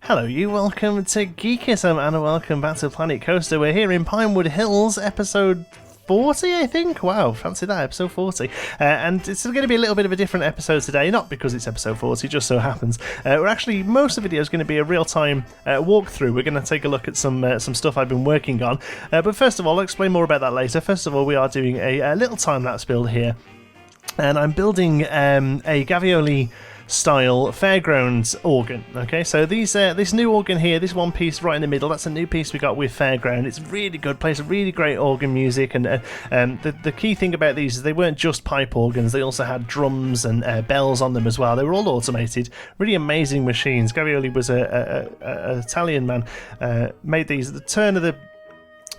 Hello you, welcome to Geekism and welcome back to Planet Coaster. We're here in Pinewood Hills, episode 40 I think. Wow, fancy that, episode 40. And it's going to be a little bit of a different episode today, not because it's episode 40, just so happens. We're actually, most of the video is going to be a real-time walkthrough. We're going to take a look at some stuff I've been working on. But first of all, I'll explain more about that later. First of all, we are doing a little time-lapse build here. And I'm building a Gavioli style fairgrounds organ. Okay, so this new organ here, this one piece right in the middle, that's a new piece we got with Fairground. It's really good, plays a really great organ music, and the key thing about these is they weren't just pipe organs, they also had drums and bells on them as well. They were all automated, really amazing machines. Gavioli was a Italian man, made these at the turn of the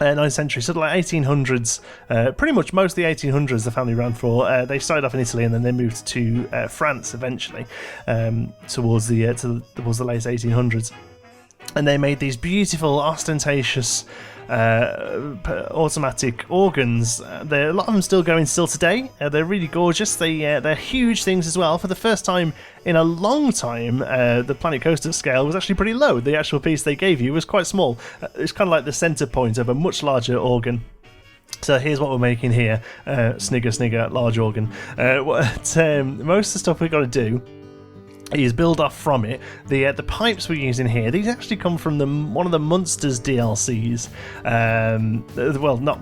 9th century, sort of like 1800s, pretty much most of the 1800s the family ran for. They started off in Italy and then they moved to France eventually, towards the late 1800s. And they made these beautiful, ostentatious automatic organs. A lot of them still going today. They're really gorgeous. They're huge things as well. For the first time in a long time, the Planet Coaster scale was actually pretty low. The actual piece they gave you was quite small. It's kind of like the centre point of a much larger organ. So here's what we're making here. Snigger, snigger, large organ. Most of the stuff we've got to do is build off from it. The pipes we're using here, these actually come from one of the Munsters DLCs. Well, not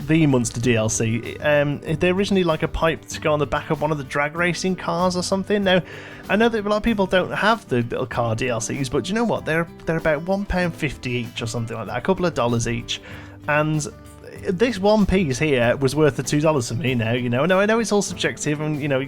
the Munster DLC. They're originally like a pipe to go on the back of one of the drag racing cars or something. Now, I know that a lot of people don't have the little car DLCs, but do you know what? They're about £1.50 each or something like that, a couple of dollars each. And this one piece here was worth the $2 for me now, you know. No, I know it's all subjective, and you know,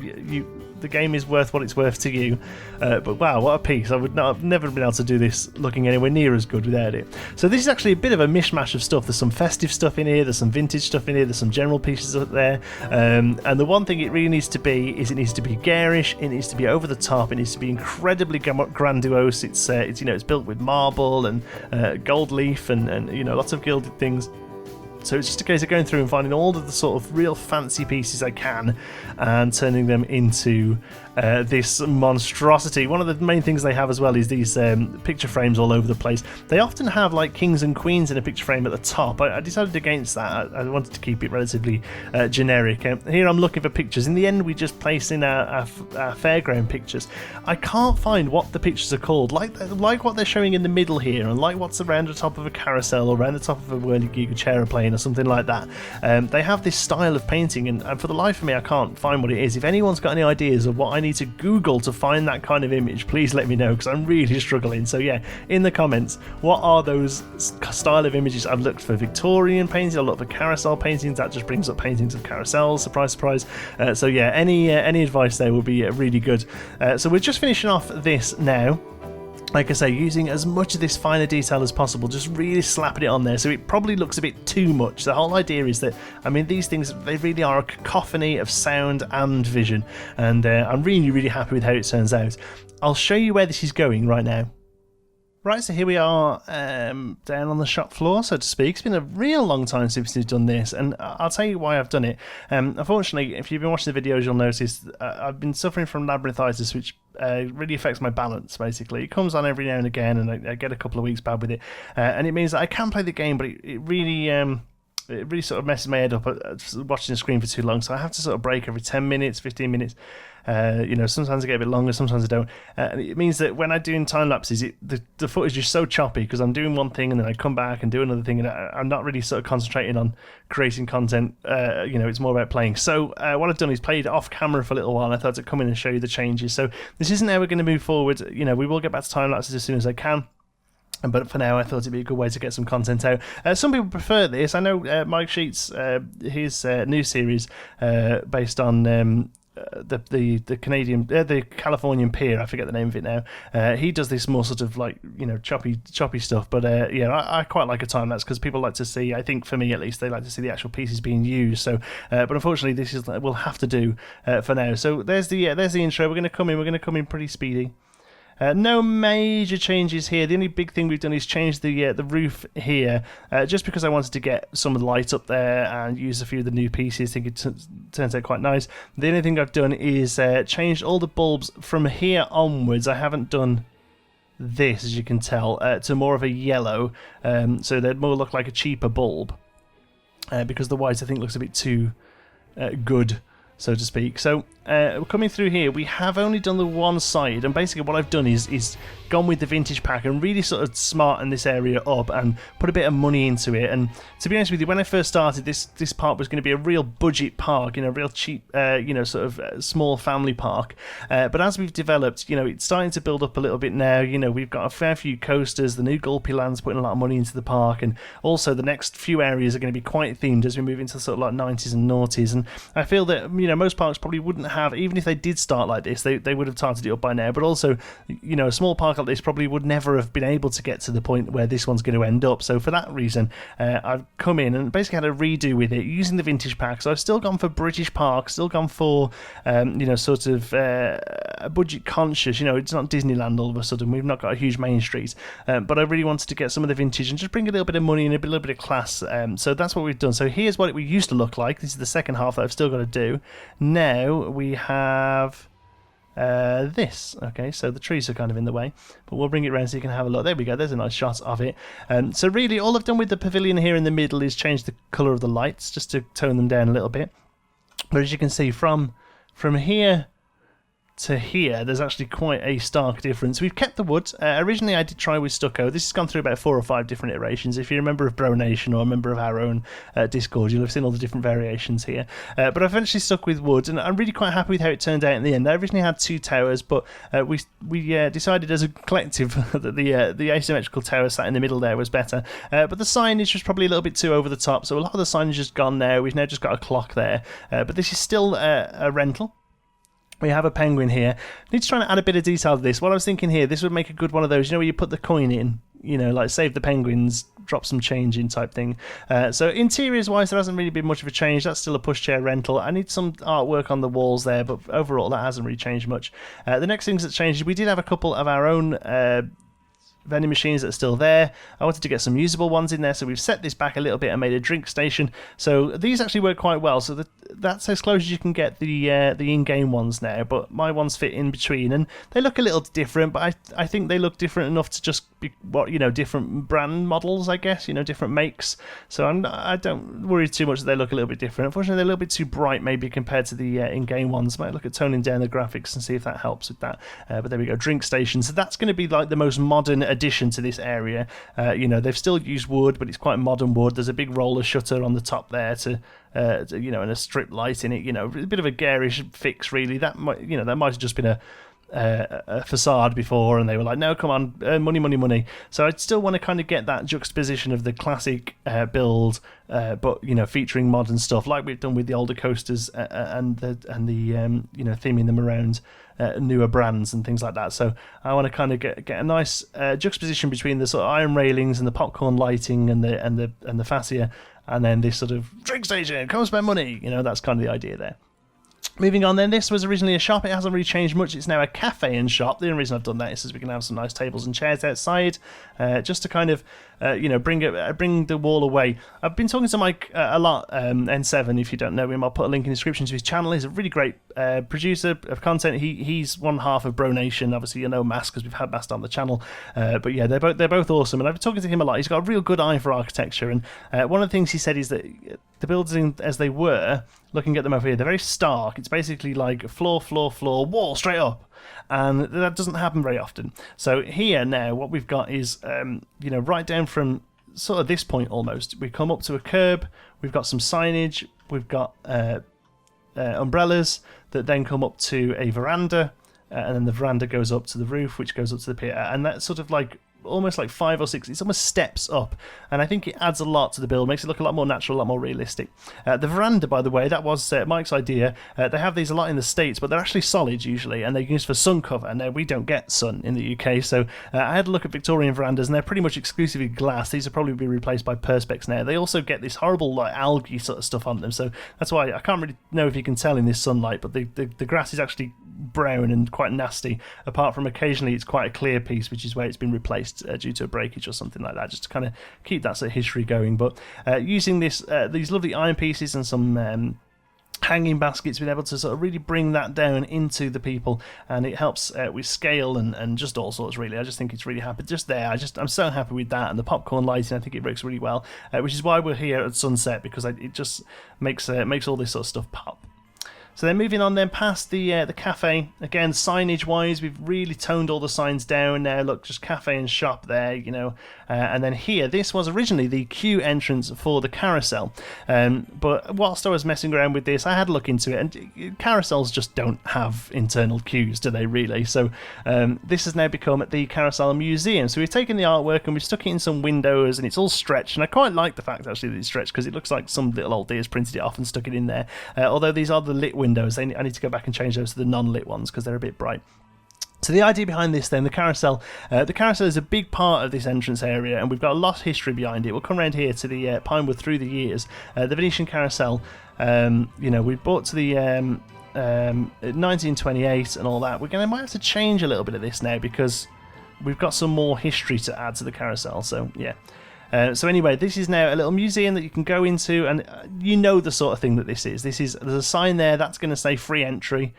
the game is worth what it's worth to you, but wow, what a piece. I've never been able to do this looking anywhere near as good without it. So this is actually a bit of a mishmash of stuff. There's some festive stuff in here, there's some vintage stuff in here, there's some general pieces up there, and the one thing it really needs to be is it needs to be garish, it needs to be over the top, it needs to be incredibly grandiose. It's you know, it's built with marble and gold leaf and you know, lots of gilded things. So it's just a case of going through and finding all of the sort of real fancy pieces I can and turning them into this monstrosity. One of the main things they have as well is these picture frames all over the place. They often have like kings and queens in a picture frame at the top. I decided against that. I wanted to keep it relatively generic. Here I'm looking for pictures. In the end, we just place in our fairground pictures. I can't find what the pictures are called, like what they're showing in the middle here, and like what's around the top of a carousel or around the top of a whirly-giga aeroplane or something like that. They have this style of painting, and for the life of me, I can't find what it is. If anyone's got any ideas of what I need to Google to find that kind of image, please let me know, because I'm really struggling. So yeah, in the comments, what are those style of images? I've looked for Victorian paintings, I've looked for carousel paintings. That just brings up paintings of carousels. Surprise, surprise. So yeah, any advice there would be really good. So we're just finishing off this now. Like I say, using as much of this finer detail as possible, just really slapping it on there, so it probably looks a bit too much. The whole idea is that, I mean, these things, they really are a cacophony of sound and vision, and I'm really, really happy with how it turns out. I'll show you where this is going right now. Right, so here we are down on the shop floor, so to speak. It's been a real long time since we've done this, and I'll tell you why I've done it. Unfortunately, if you've been watching the videos, you'll notice I've been suffering from labyrinthitis, which really affects my balance, basically. It comes on every now and again, and I get a couple of weeks bad with it. And it means that I can play the game, but it really sort of messes my head up watching the screen for too long, so I have to sort of break every 10 minutes, 15 minutes. You know, sometimes I get a bit longer, sometimes I don't. And it means that when I do in time lapses, the footage is so choppy because I'm doing one thing and then I come back and do another thing, and I'm not really sort of concentrating on creating content. You know, it's more about playing. So what I've done is played off camera for a little while, and I thought I'd come in and show you the changes. So this isn't how we're going to move forward. You know, we will get back to time lapses as soon as I can. But for now, I thought it'd be a good way to get some content out. Some people prefer this. I know Mike Sheets, his new series based on the Canadian, the Californian Pier. I forget the name of it now. He does this more sort of like, you know, choppy stuff. But yeah, I quite like a time lapse because people like to see. I think for me at least, they like to see the actual pieces being used. So, but unfortunately, this is we'll have to do for now. So there's the intro. We're going to come in pretty speedy. No major changes here. The only big thing we've done is change the roof here, just because I wanted to get some of the light up there and use a few of the new pieces. I think it turns out quite nice. The only thing I've done is changed all the bulbs from here onwards. I haven't done this, as you can tell, to more of a yellow, so they'd more look like a cheaper bulb, because the white I think looks a bit too good, so to speak. So coming through here, we have only done the one side, and basically what I've done is gone with the vintage pack and really sort of smarten this area up and put a bit of money into it. And to be honest with you, when I first started, this park was going to be a real budget park, real cheap, sort of small family park. But as we've developed, it's starting to build up a little bit now. We've got a fair few coasters. The new Gulpy Land's putting a lot of money into the park, and also the next few areas are going to be quite themed as we move into sort of like 90s and noughties. And I feel that most parks probably wouldn't have, even if they did start like this, they would have started it up by now. But also, a small park like this probably would never have been able to get to the point where this one's going to end up. So for that reason, I've come in and basically had a redo with it using the vintage pack. So I've still gone for British parks, still gone for sort of budget conscious. It's not Disneyland all of a sudden. We've not got a huge main street, but I really wanted to get some of the vintage and just bring a little bit of money and a little bit of class. So that's what we've done. So here's what it used to look like. This is the second half that I've still got to do. Now we have this. Okay, so the trees are kind of in the way, but we'll bring it around so you can have a look. There we go, there's a nice shot of it. So really all I've done with the pavilion here in the middle is change the colour of the lights just to tone them down a little bit. But as you can see, from here to here, there's actually quite a stark difference. We've kept the wood. Originally I did try with stucco. This has gone through about 4 or 5 different iterations. If you're a member of Bro Nation or a member of our own Discord, you'll have seen all the different variations here. But I've eventually stuck with wood, and I'm really quite happy with how it turned out in the end. I originally had 2 towers, but we decided as a collective that the asymmetrical tower sat in the middle there was better. But the signage was probably a little bit too over the top, so a lot of the signage is gone now. We've now just got a clock there. But this is still a rental. We have a penguin here. I need to try and add a bit of detail to this. What I was thinking here, this would make a good one of those, where you put the coin in, like save the penguins, drop some change in type thing. So interiors wise, there hasn't really been much of a change. That's still a pushchair rental. I need some artwork on the walls there, but overall that hasn't really changed much. The next things that changed, we did have a couple of our own vending machines that are still there. I wanted to get some usable ones in there, so we've set this back a little bit and made a drink station. So these actually work quite well. So that's as close as you can get the in-game ones now, but my ones fit in between, and they look a little different, but I think they look different enough to just be different brand models, I guess, different makes. So I don't worry too much that they look a little bit different. Unfortunately, they're a little bit too bright maybe compared to the in-game ones. Might look at toning down the graphics and see if that helps with that. But there we go, drink station. So that's going to be like the most modern addition to this area. They've still used wood, but it's quite modern wood. There's a big roller shutter on the top there and a strip light in it. A bit of a garish fix, really. That might have just been a facade before, and they were like, no, come on, money. So I'd still want to kind of get that juxtaposition of the classic build, but featuring modern stuff like we've done with the older coasters and the theming them around newer brands and things like that. So I want to kind of get a nice juxtaposition between the sort of iron railings and the popcorn lighting and the fascia, and then this sort of drink station, come spend money. That's kind of the idea there. Moving on then, this was originally a shop. It hasn't really changed much. It's now a cafe and shop. The only reason I've done that is so we can have some nice tables and chairs outside, just to kind of, bring the wall away. I've been talking to Mike a lot, N7, if you don't know him. I'll put a link in the description to his channel. He's a really great producer of content. He's one half of Bro Nation. Obviously, Mass, because we've had Mass on the channel. But yeah, they're both awesome, and I've been talking to him a lot. He's got a real good eye for architecture, and one of the things he said is that the buildings as they were, looking at them over here, they're very stark. It's basically like floor, wall, straight up. And that doesn't happen very often. So here now, what we've got is, right down from sort of this point almost, we come up to a curb, we've got some signage, we've got umbrellas that then come up to a veranda, and then the veranda goes up to the roof, which goes up to the pier, and that's sort of like almost like 5 or 6, it's almost steps up, and I think it adds a lot to the build, makes it look a lot more natural, a lot more realistic. The veranda, by the way, that was Mike's idea. They have these a lot in the States, but they're actually solid usually, and they're used for sun cover. Now, we don't get sun in the UK, so I had a look at Victorian verandas, and they're pretty much exclusively glass. These will probably be replaced by perspex now. They also get this horrible like algae sort of stuff on them, so that's why I can't really know if you can tell in this sunlight, but the grass is actually brown and quite nasty, apart from occasionally it's quite a clear piece, which is where it's been replaced due to a breakage or something like that, just to kind of keep that sort of history going. But using these lovely iron pieces and some hanging baskets, been able to sort of really bring that down into the people, and it helps with scale and just all sorts. Really, I just think it's really happy just there. I'm so happy with that, and the popcorn lighting, I think it works really well, which is why we're here at sunset, because it just makes all this sort of stuff pop. So then moving on then past the cafe, again signage wise we've really toned all the signs down now. Look, just cafe and shop there, you know, and then here, this was originally the queue entrance for the carousel, but whilst I was messing around with this I had a look into it, and carousels just don't have internal queues, do they really? So this has now become the Carousel Museum. So we've taken the artwork and we've stuck it in some windows, and it's all stretched, and I quite like the fact actually that it's stretched, because it looks like some little old dears printed it off and stuck it in there, although these are the lit windows. I need to go back and change those to the non-lit ones because they're a bit bright. So the idea behind this then, the carousel is a big part of this entrance area, and we've got a lot of history behind it. We'll come around here to the Pinewood through the years. The Venetian Carousel, you know, we brought to the 1928 and all that. Might have to change a little bit of this now because we've got some more history to add to the carousel. So yeah. So anyway, this is now a little museum that you can go into, and you know the sort of thing that this is. There's a sign there that's going to say free entry.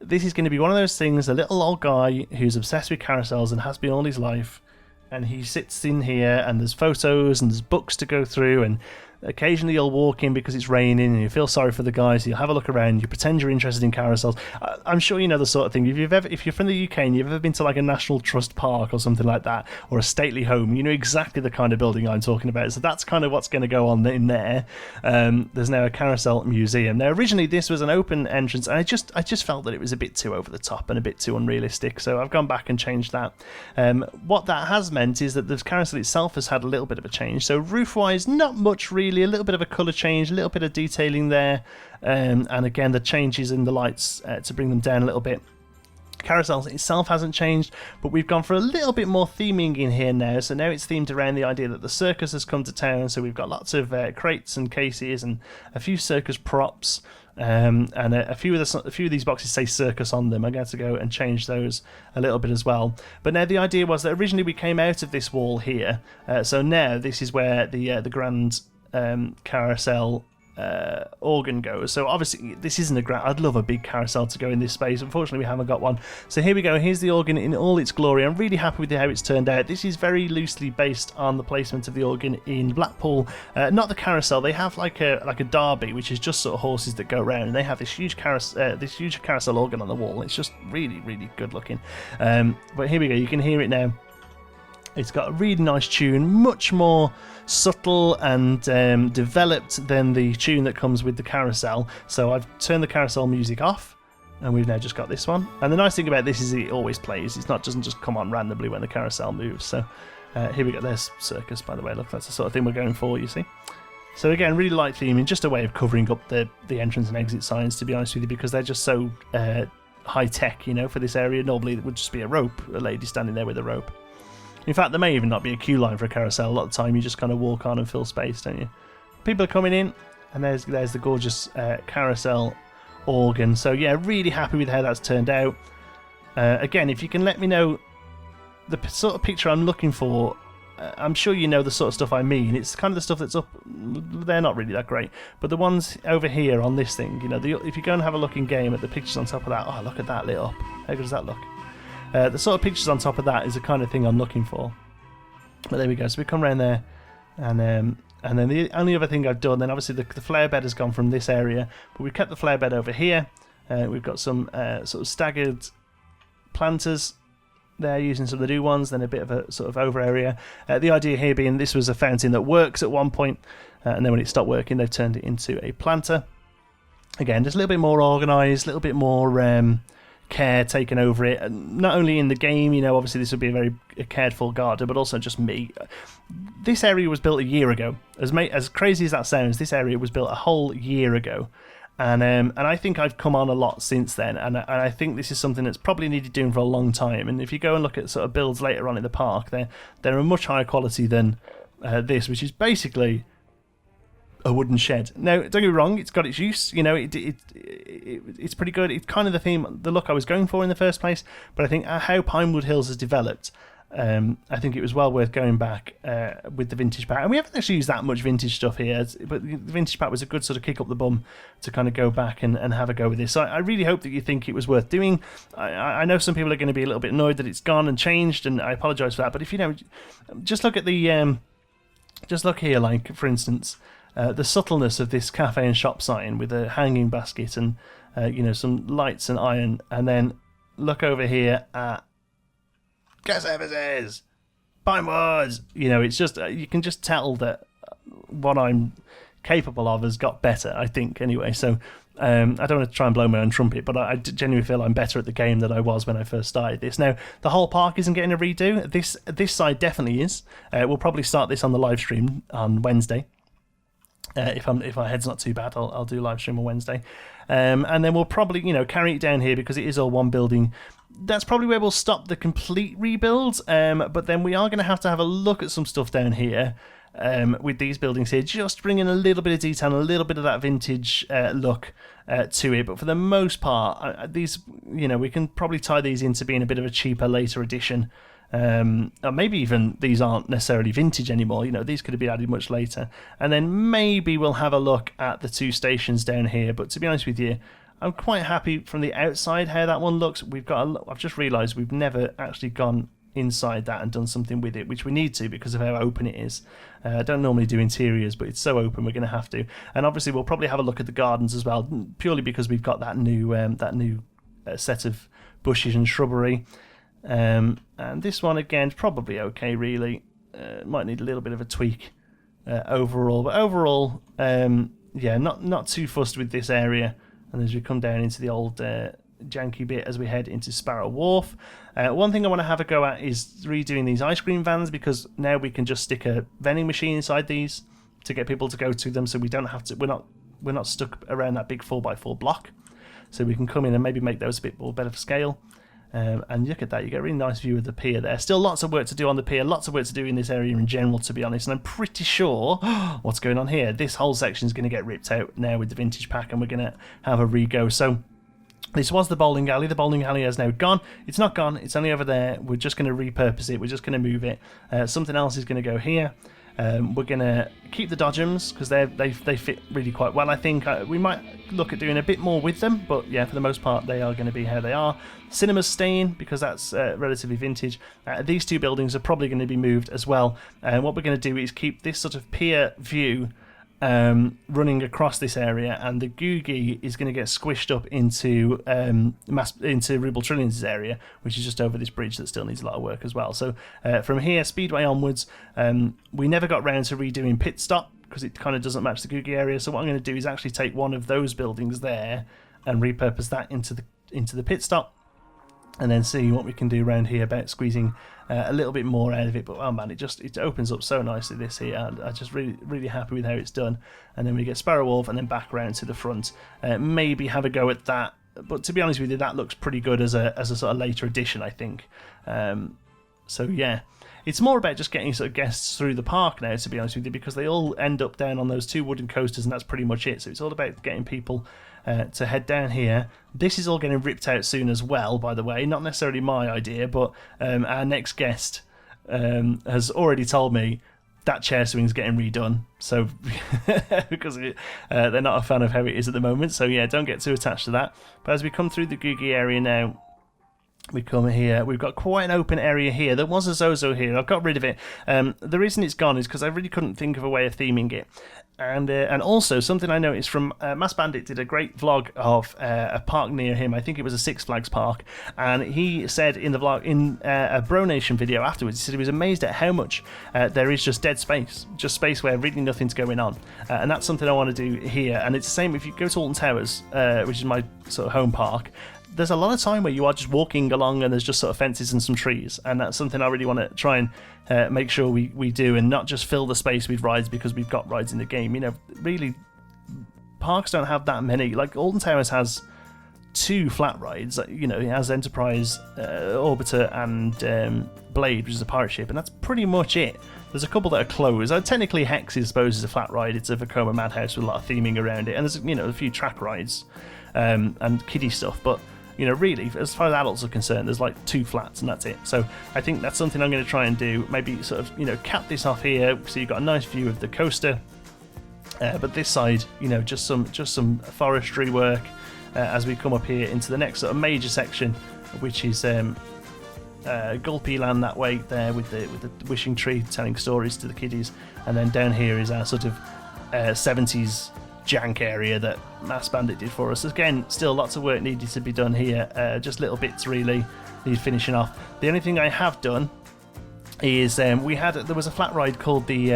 This is going to be one of those things, a little old guy who's obsessed with carousels and has been all his life, and he sits in here, and there's photos and there's books to go through, and occasionally you'll walk in because it's raining and you feel sorry for the guys, so you'll have a look around, you pretend you're interested in carousels. I'm sure you know the sort of thing. If you're from the UK and you've ever been to like a National Trust park or something like that, or a stately home, you know exactly the kind of building I'm talking about. So that's kind of what's going to go on in there. There's now a Carousel Museum. Now originally this was an open entrance, and I just felt that it was a bit too over the top and a bit too unrealistic, so I've gone back and changed that. What that has meant is that the carousel itself has had a little bit of a change. So roof wise, not much really. A little bit of a colour change, a little bit of detailing there, and again the changes in the lights to bring them down a little bit. Carousel itself hasn't changed, but we've gone for a little bit more theming in here now. So now it's themed around the idea that the circus has come to town, so we've got lots of crates and cases and a few circus props, and a few of these boxes say circus on them. I'm going to go and change those a little bit as well. But now the idea was that originally we came out of this wall here, so now this is where the grand Carousel organ goes. So obviously this isn't a grand. I'd love a big carousel to go in this space. Unfortunately we haven't got one. So here we go. Here's the organ in all its glory. I'm really happy with how it's turned out. This is very loosely based on the placement of the organ in Blackpool. Not the carousel. They have like a derby, which is just sort of horses that go around, and they have this huge carousel organ on the wall. It's just really, really good looking. But here we go. You can hear it now. It's got a really nice tune, much more subtle and developed than the tune that comes with the carousel. So I've turned the carousel music off, and we've now just got this one. And the nice thing about this is it always plays. Doesn't just come on randomly when the carousel moves. So here we go. There's circus, by the way. Look, that's the sort of thing we're going for, you see. So again, really light theming, just a way of covering up the entrance and exit signs, to be honest with you, because they're just so high tech, you know, for this area. Normally it would just be a rope, a lady standing there with a rope. In fact, there may even not be a queue line for a carousel. A lot of the time you just kind of walk on and fill space, don't you? People are coming in, and there's the gorgeous Carousel Organ. So yeah, really happy with how that's turned out. Again, if you can let me know the sort of picture I'm looking for, I'm sure you know the sort of stuff I mean. It's kind of the stuff that's up, they're not really that great, but the ones over here on this thing, you know, if you go and have a look in game at the pictures on top of that, oh, look at that lit up. How good does that look? The sort of pictures on top of that is the kind of thing I'm looking for. But there we go. So we come around there, and then the only other thing I've done, then obviously the flower bed has gone from this area, but we've kept the flower bed over here. We've got some sort of staggered planters there, using some of the new ones, then a bit of a sort of over area. The idea here being this was a fountain that works at one point, and then when it stopped working, they've turned it into a planter. Again, just a little bit more organised, a little bit more care taken over it, and not only in the game, you know, obviously this would be a very cared for garden, but also just me. This area was built a year ago. As crazy as that sounds, this area was built a whole year ago, and I think I've come on a lot since then, and I think this is something that's probably needed doing for a long time. And if you go and look at sort of builds later on in the park, they're a much higher quality than this, which is basically a wooden shed. Now, don't get me wrong, it's got its use, you know, it's pretty good. It's kind of the look I was going for in the first place, but I think how Pinewood Hills has developed I think it was well worth going back with the vintage pack. And we haven't actually used that much vintage stuff here, but the vintage pack was a good sort of kick up the bum to kind of go back and have a go with this. So I really hope that you think it was worth doing. I know some people are going to be a little bit annoyed that it's gone and changed, and I apologise for that. But if you don't, just look at the, just look here, like for instance, the subtleness of this cafe and shop sign with a hanging basket and some lights and iron, and then look over here at guest services, Pinewood. It's just you can just tell that what I'm capable of has got better, I think, anyway. So I don't want to try and blow my own trumpet, but I genuinely feel I'm better at the game than I was when I first started this. Now, the whole park isn't getting a redo. This side definitely is. We'll probably start this on the live stream on Wednesday. If my head's not too bad, I'll do live stream on Wednesday, and then we'll probably carry it down here because it is all one building. That's probably where we'll stop the complete rebuild. But then we are going to have a look at some stuff down here with these buildings here, just bring in a little bit of detail, and a little bit of that vintage look to it. But for the most part, these we can probably tie these into being a bit of a cheaper later edition. Or maybe even these aren't necessarily vintage anymore. These could have been added much later. And then maybe we'll have a look at the two stations down here. But to be honest with you, I'm quite happy from the outside how that one looks. I've just realised we've never actually gone inside that and done something with it, which we need to because of how open it is. I don't normally do interiors, but it's so open we're going to have to. And obviously we'll probably have a look at the gardens as well, purely because we've got that new set of bushes and shrubbery. And this one again is probably okay, really. Might need a little bit of a tweak overall, but overall, not too fussed with this area. And as we come down into the old janky bit as we head into Sparrow Wharf, one thing I want to have a go at is redoing these ice cream vans, because now we can just stick a vending machine inside these to get people to go to them, so we don't have to. We're not stuck around that big 4x4 block, so we can come in and maybe make those a bit more better for scale. And look at that, you get a really nice view of the pier there. Still lots of work to do on the pier, lots of work to do in this area in general, to be honest, and I'm pretty sure what's going on here. This whole section is going to get ripped out now with the vintage pack, and we're going to have a re-go. So this was the bowling alley. The bowling alley has now gone. It's not gone, it's only over there. We're just going to repurpose it, we're just going to move it. Something else is going to go here. We're going to keep the dodgems because they fit really quite well. I think we might look at doing a bit more with them, but yeah, for the most part they are going to be how they are. Cinema's staying because that's relatively vintage. These two buildings are probably going to be moved as well. And what we're going to do is keep this sort of pier view running across this area, and the Googie is going to get squished up into Ruble Trillions' area, which is just over this bridge that still needs a lot of work as well. So from here, Speedway onwards, we never got round to redoing Pit Stop because it kind of doesn't match the Googie area. So what I'm going to do is actually take one of those buildings there and repurpose that into the Pit Stop, and then see what we can do around here about squeezing a little bit more out of it. But oh man, it opens up so nicely, this here. I'm just really happy with how it's done. And then we get Sparrow Wharf and then back around to the front. Maybe have a go at that. But to be honest with you, that looks pretty good as a sort of later addition, I think. So yeah, it's more about just getting sort of guests through the park now, to be honest with you, because they all end up down on those two wooden coasters, and that's pretty much it. So it's all about getting people to head down here. This is all getting ripped out soon as well, by the way. Not necessarily my idea, but our next guest has already told me that chair swing's getting redone. So because they're not a fan of how it is at the moment. So yeah, don't get too attached to that. But as we come through the Googie area now, we come here, we've got quite an open area here. There was a Zozo here, I've got rid of it. The reason it's gone is because I really couldn't think of a way of theming it. And also, something I noticed from Mass Bandit did a great vlog of a park near him. I think it was a Six Flags park. And he said in the vlog, in a Bro Nation video afterwards, he said he was amazed at how much there is just dead space. Just space where really nothing's going on. And that's something I want to do here. And it's the same if you go to Alton Towers, which is my sort of home park. There's a lot of time where you are just walking along and there's just sort of fences and some trees, and that's something I really want to try and make sure we do, and not just fill the space with rides because we've got rides in the game. Really, parks don't have that many. Like Alton Towers has 2 flat rides. It has Enterprise, Orbiter, and Blade, which is a pirate ship, and that's pretty much it. There's a couple that are closed. Technically, Hex, I suppose, is a flat ride. It's a Vekoma Madhouse with a lot of theming around it, and there's a few track rides and kiddie stuff, but You know, really, as far as adults are concerned, there's like 2 flats and that's it. So I think that's something I'm going to try and do. Maybe sort of, you know, cap this off here so you've got a nice view of the coaster. But this side, you know, just some forestry work as we come up here into the next sort of major section, which is Gulpy land that way there with the wishing tree telling stories to the kiddies, and then down here is our sort of 70s jank area that Mass Bandit did for us. Again, still lots of work needed to be done here, just little bits really need finishing off. The only thing I have done is there was a flat ride called the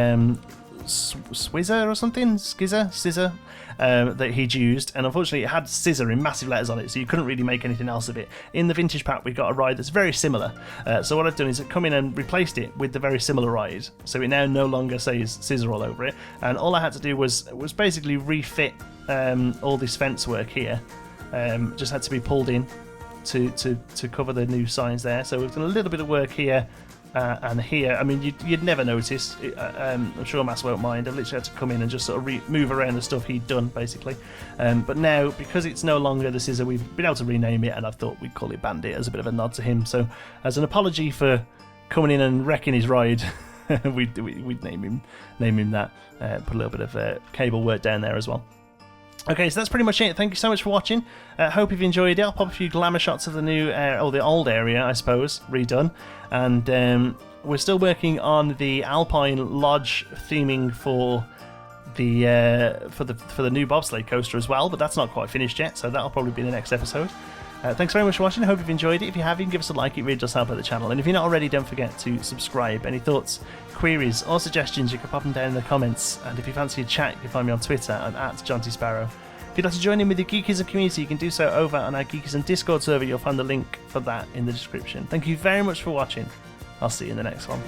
Swizzer or something, Scissor, that he'd used, and unfortunately it had scissor in massive letters on it, so you couldn't really make anything else of it. In the vintage pack we got a ride that's very similar, so what I've done is I've come in and replaced it with the very similar ride, so it now no longer says scissor all over it, and all I had to do was basically refit all this fence work here. Just had to be pulled in to cover the new signs there, so we've done a little bit of work here. And here, I mean, you'd never notice. I'm sure Mass won't mind. I've literally had to come in and just sort of move around the stuff he'd done, basically. But now, because it's no longer the Scissor, we've been able to rename it, and I thought we'd call it Bandit as a bit of a nod to him. So, as an apology for coming in and wrecking his ride, we'd name him that. Put a little bit of cable work down there as well. Okay, so that's pretty much it. Thank you so much for watching. Hope you've enjoyed it. I'll pop a few glamour shots of the new, or the old area, I suppose, redone. And we're still working on the Alpine Lodge theming for the new bobsleigh coaster as well, but that's not quite finished yet, so that'll probably be the next episode. Thanks very much for watching. I hope you've enjoyed it. If you have, you can give us a like. It really does help out the channel. And if you're not already, don't forget to subscribe. Any thoughts, queries, or suggestions, you can pop them down in the comments. And if you fancy a chat, you can find me on Twitter. I'm @JohnTSparrow. If you'd like to join in with the Geekism community, you can do so over on our Geekism Discord server. You'll find the link for that in the description. Thank you very much for watching. I'll see you in the next one.